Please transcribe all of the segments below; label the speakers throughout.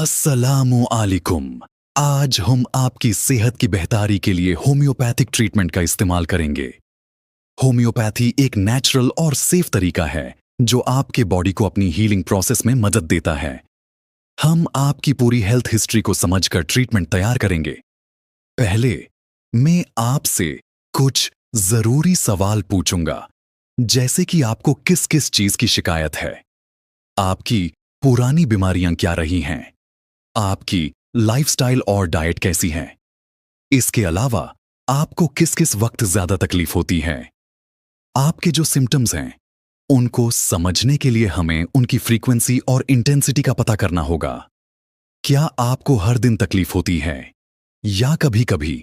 Speaker 1: अस्सलामु अलैकुम। आज हम आपकी सेहत की बेहतरी के लिए होम्योपैथिक ट्रीटमेंट का इस्तेमाल करेंगे। होम्योपैथी एक नेचुरल और सेफ तरीका है जो आपके बॉडी को अपनी हीलिंग प्रोसेस में मदद देता है। हम आपकी पूरी हेल्थ हिस्ट्री को समझकर ट्रीटमेंट तैयार करेंगे। पहले मैं आपसे कुछ जरूरी सवाल पूछूंगा, जैसे कि आपको किस किस चीज की शिकायत है, आपकी पुरानी बीमारियां क्या रही हैं, आपकी लाइफस्टाइल और डाइट कैसी है। इसके अलावा आपको किस किस वक्त ज्यादा तकलीफ होती है। आपके जो सिम्टम्स हैं उनको समझने के लिए हमें उनकी फ्रीक्वेंसी और इंटेंसिटी का पता करना होगा। क्या आपको हर दिन तकलीफ होती है या कभी कभी?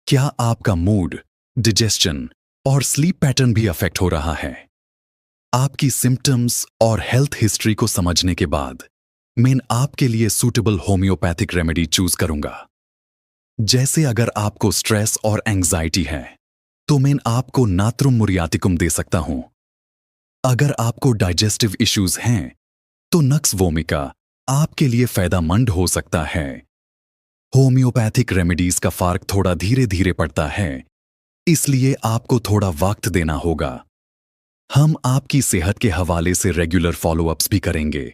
Speaker 1: क्या आपका मूड, डिजेशन और स्लीप पैटर्न भी अफेक्ट हो रहा है? आपकी सिम्टम्स और हेल्थ हिस्ट्री को समझने के बाद मैं आपके लिए सूटेबल होम्योपैथिक रेमेडी चूज करूंगा। जैसे अगर आपको स्ट्रेस और एंजाइटी है तो मैं आपको नात्रुम मुरियाटिकुम दे सकता हूं। अगर आपको डाइजेस्टिव इश्यूज हैं तो नक्स वोमिका आपके लिए फायदेमंद हो सकता है। होम्योपैथिक रेमेडीज का फर्क थोड़ा धीरे धीरे पड़ता है, इसलिए आपको थोड़ा वक्त देना होगा। हम आपकी सेहत के हवाले से रेगुलर फॉलोअप्स भी करेंगे।